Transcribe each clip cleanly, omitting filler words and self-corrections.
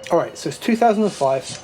Alright, so it's 2005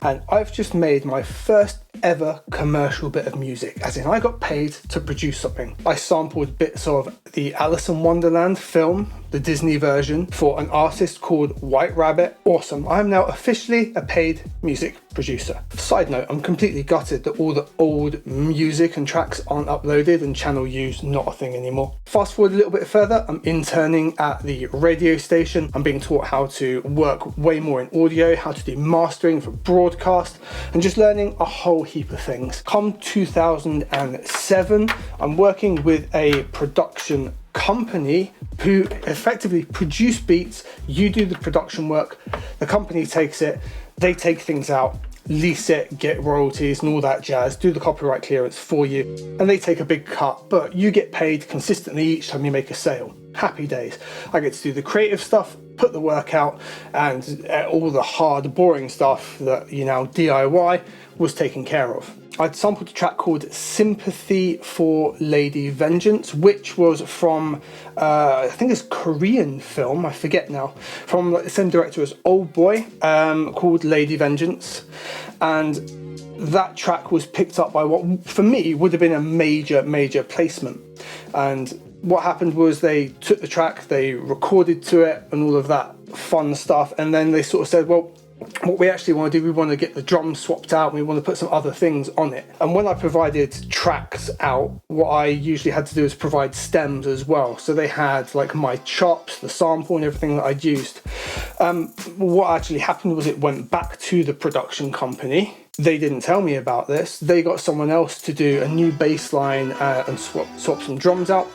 and I've just made my first ever commercial bit of music, as in I got paid to produce something. I sampled bits of the Alice in Wonderland film, the Disney version, for an artist called White Rabbit. Awesome. I'm now officially a paid music producer. Side note, I'm completely gutted that all the old music and tracks aren't uploaded and channel U's not a thing anymore. Fast forward a little bit further, I'm interning at the radio station. I'm being taught how to work way more in audio, how to do mastering for broadcast, and just learning a whole heap of things. Come 2007, I'm working with a production company who effectively produce beats. You do the production work, the company takes it, they take things out, lease it, get royalties and all that jazz, do the copyright clearance for you, and they take a big cut, but you get paid consistently each time you make a sale. Happy days. I get to do the creative stuff, put the work out, and all the hard, boring stuff that, you know, DIY was taken care of. I'd sampled a track called Sympathy for Lady Vengeance, which was from, I think it's a Korean film, I forget now, from the same director as Old Boy, called Lady Vengeance. And that track was picked up by what, for me, would have been a major placement. And what happened was they took the track, they recorded to it and all of that fun stuff, and then they sort of said, well, what we actually want to do, we want to get the drums swapped out, and we want to put some other things on it. And when I provided tracks out, what I usually had to do is provide stems as well. So they had like my chops, the sample and everything that I'd used. What actually happened was it went back to the production company. They didn't tell me about this. They got someone else to do a new bass line and swap some drums out.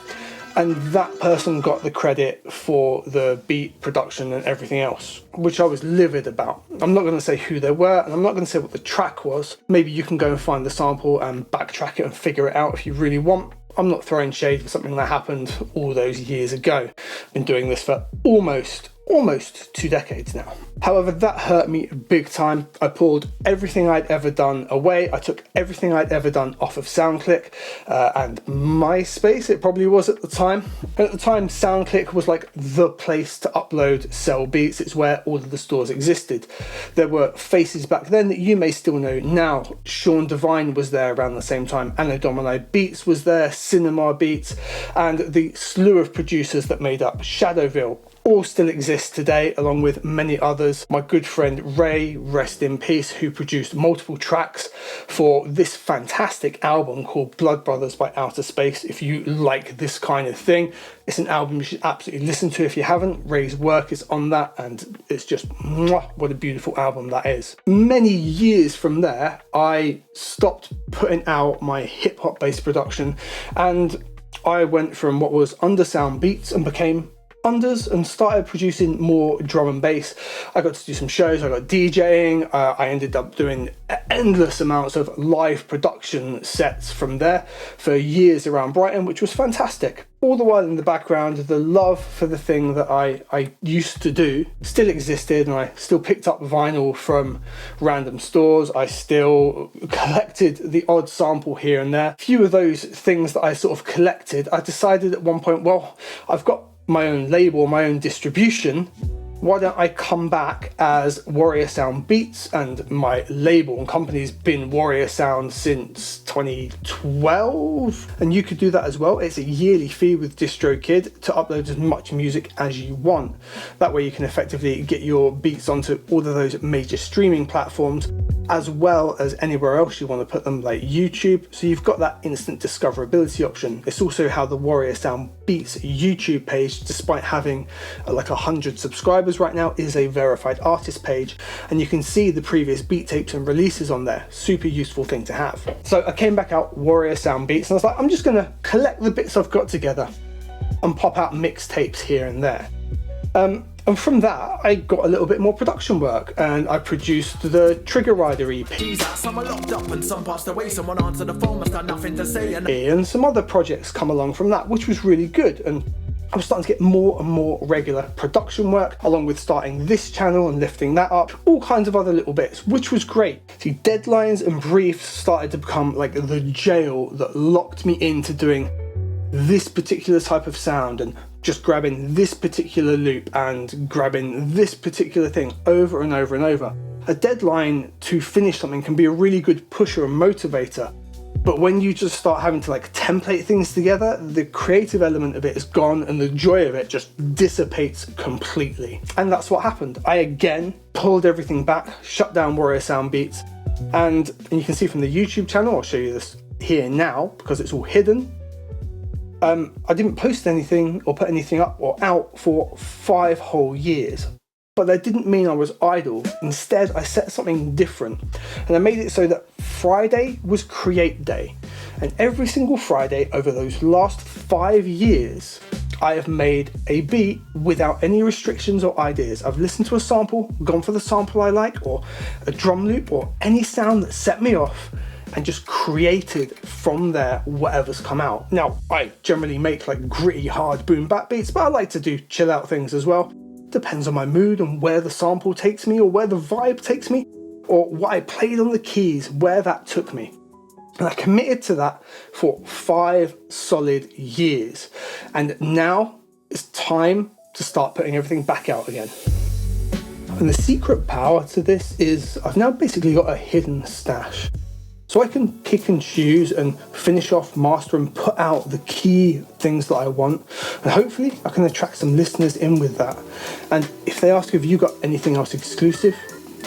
And that person got the credit for the beat production and everything else, which I was livid about. I'm not going to say who they were, and I'm not going to say what the track was. Maybe you can go and find the sample and backtrack it and figure it out if you really want. I'm not throwing shade for something that happened all those years ago. I've been doing this for almost 2 decades now. However, that hurt me big time. I pulled everything I'd ever done away. I took everything I'd ever done off of SoundClick and MySpace, it probably was at the time. And at the time, SoundClick was like the place to upload, sell beats. It's where all of the stores existed. There were faces back then that you may still know now. Sean Devine was there around the same time. Anno Domino Beats was there, Cinema Beats, and the slew of producers that made up Shadowville all still exist today, along with many others. My good friend Ray, rest in peace, who produced multiple tracks for this fantastic album called Blood Brothers by Outer Space. If you like this kind of thing, it's an album you should absolutely listen to if you haven't. Ray's work is on that, and it's just, mwah, what a beautiful album that is. Many years from there, I stopped putting out my hip-hop based production, and I went from what was Undersound Beats and became Unders and started producing more drum and bass. I got to do some shows, I got DJing, I ended up doing endless amounts of live production sets from there for years around Brighton, which was fantastic. All the while in the background, the love for the thing that I used to do still existed, and I still picked up vinyl from random stores. I still collected the odd sample here and there. A few of those things that I sort of collected, I decided at one point, well, I've got my own label, my own distribution. Why don't I come back as Warrior Sound Beats? And my label and company's been Warrior Sound since 2012, and you could do that as well. It's a yearly fee with DistroKid to upload as much music as you want. That way you can effectively get your beats onto all of those major streaming platforms, as well as anywhere else you want to put them, like YouTube. So you've got that instant discoverability option. It's also how the Warrior Sound Beats YouTube page, despite having like 100 subscribers right now, is a verified artist page, and you can see the previous beat tapes and releases on there. Super useful thing to have. So I came back out Warrior Sound Beats, and I was like, I'm just gonna collect the bits I've got together and pop out mixtapes here and there. And from that, I got a little bit more production work, and I produced the Trigger Rider EP. Some are locked up and some passed away. Someone answered the phone, must have nothing to say. And some other projects come along from that, which was really good. And I was starting to get more and more regular production work, along with starting this channel and lifting that up, all kinds of other little bits, which was great. See, deadlines and briefs started to become like the jail that locked me into doing this particular type of sound and just grabbing this particular loop and grabbing this particular thing over and over and over. A deadline to finish something can be a really good pusher and motivator, but when you just start having to like template things together, the creative element of it is gone and the joy of it just dissipates completely. And that's what happened. I again pulled everything back, shut down Warrior Sound Beats, and you can see from the YouTube channel, I'll show you this here now because it's all hidden. I didn't post anything or put anything up or out for 5 whole years. But that didn't mean I was idle. Instead, I set something different. And I made it so that Friday was create day. And every single Friday over those last 5 years, I have made a beat without any restrictions or ideas. I've listened to a sample, gone for the sample I like, or a drum loop, or any sound that set me off, and just created from there whatever's come out. Now, I generally make like gritty, hard boom bap beats, but I like to do chill out things as well. Depends on my mood and where the sample takes me, or where the vibe takes me, or what I played on the keys, where that took me. And I committed to that for 5 solid years. And now it's time to start putting everything back out again. And the secret power to this is I've now basically got a hidden stash. So I can pick and choose and finish off, master and put out the key things that I want. And hopefully I can attract some listeners in with that. And if they ask, have you got anything else exclusive?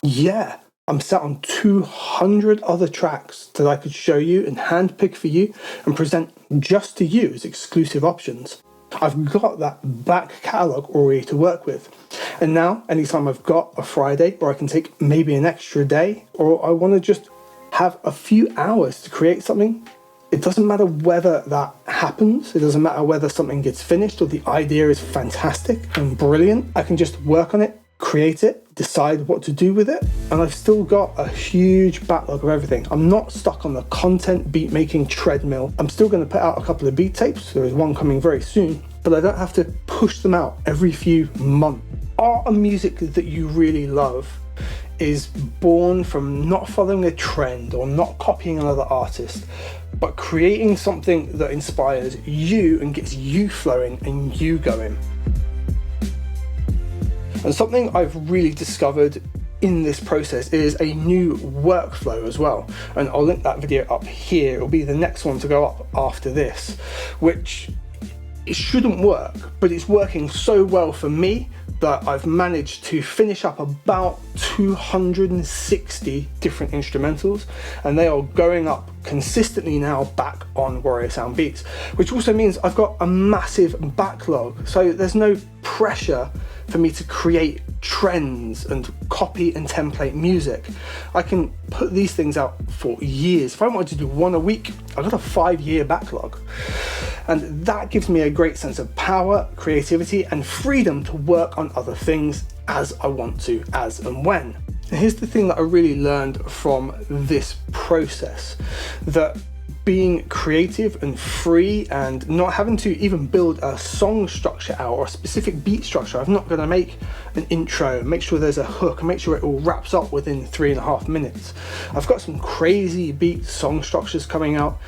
Yeah, I'm sat on 200 other tracks that I could show you and handpick for you and present just to you as exclusive options. I've got that back catalogue already to work with. And now, anytime I've got a Friday where I can take maybe an extra day, or I want to just have a few hours to create something, it doesn't matter whether that happens, it doesn't matter whether something gets finished or the idea is fantastic and brilliant. I can just work on it, create it, decide what to do with it, and I've still got a huge backlog of everything. I'm not stuck on the content beat making treadmill. I'm still going to put out a couple of beat tapes. There is one coming very soon, but I don't have to push them out every few months. Art and music that you really love is born from not following a trend or not copying another artist, but creating something that inspires you and gets you flowing and you going. And something I've really discovered in this process is a new workflow as well. And I'll link that video up here. It'll be the next one to go up after this, which it shouldn't work, but it's working so well for me that I've managed to finish up about 260 different instrumentals, and they are going up consistently now back on Warrior Sound Beats, which also means I've got a massive backlog. So there's no pressure for me to create trends and copy and template music. I can put these things out for years. If I wanted to do one a week, I've got a 5-year backlog. And that gives me a great sense of power, creativity, and freedom to work on other things as I want to, as and when. And here's the thing that I really learned from this process, that being creative and free and not having to even build a song structure out or a specific beat structure. I'm not going to make an intro, make sure there's a hook, and make sure it all wraps up within 3.5 minutes. I've got some crazy beat song structures coming out.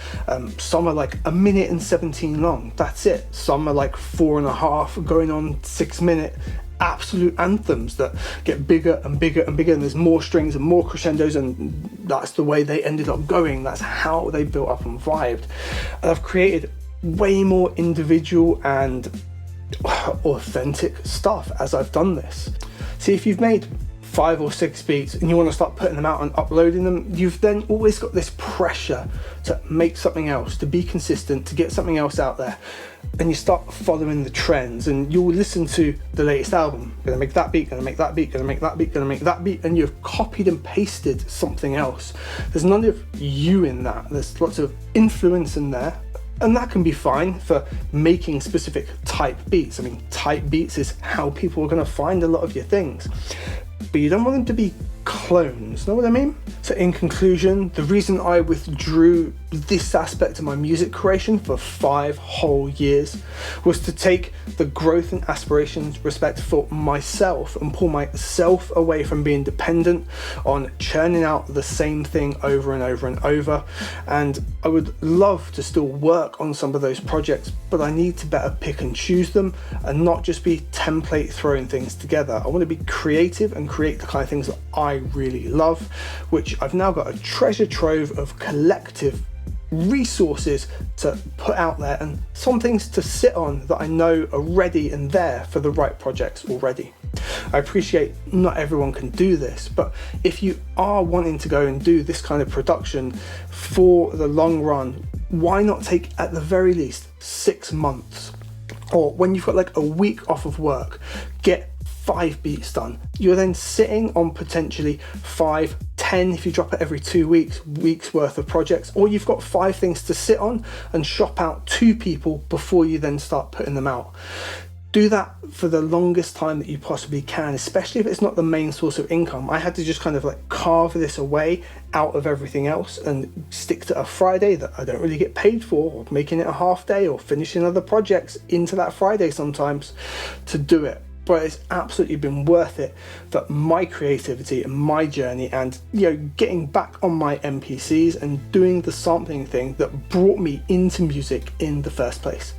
Some are like 1 minute and 17 long. That's it. Some are like 4.5 going on 6 minute. Absolute anthems that get bigger and bigger and bigger, and there's more strings and more crescendos, and that's the way they ended up going. That's how they built up and vibed. And I've created way more individual and authentic stuff as I've done this. See, if you've made 5 or 6 beats and you want to start putting them out and uploading them, you've then always got this pressure to make something else, to be consistent, to get something else out there. And you start following the trends, and you'll listen to the latest album, gonna make that beat, gonna make that beat, gonna make that beat, gonna make that beat, and you've copied and pasted something else. There's none of you in that. There's lots of influence in there, and that can be fine for making specific type beats. I mean, type beats is how people are gonna find a lot of your things. But you don't want them to be clones. Know what I mean? So in conclusion, the reason I withdrew this aspect of my music creation for 5 whole years was to take the growth and aspirations respect for myself and pull myself away from being dependent on churning out the same thing over and over and over. And I would love to still work on some of those projects, but I need to better pick and choose them and not just be template throwing things together. I want to be creative and create the kind of things that I really love, which I've now got a treasure trove of collective resources to put out there and some things to sit on that I know are ready and there for the right projects already. I appreciate not everyone can do this, but if you are wanting to go and do this kind of production for the long run, why not take at the very least 6 months? Or when you've got like a week off of work, get 5 beats done. You're then sitting on potentially 5, 10 if you drop it every 2 weeks worth of projects, or you've got 5 things to sit on and shop out to people before you then start putting them out. Do that for the longest time that you possibly can, especially if it's not the main source of income. I had to just kind of like carve this away out of everything else and stick to a Friday that I don't really get paid for, or making it a half day or finishing other projects into that Friday sometimes to do it. But it's absolutely been worth it for my creativity and my journey, and getting back on my MPCs and doing the sampling thing that brought me into music in the first place.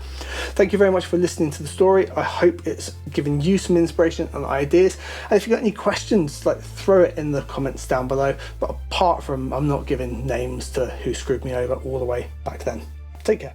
Thank you very much for listening to the story. I hope it's given you some inspiration and ideas, and if you've got any questions, throw it in the comments down below. But apart from, I'm not giving names to who screwed me over all the way back then. Take care.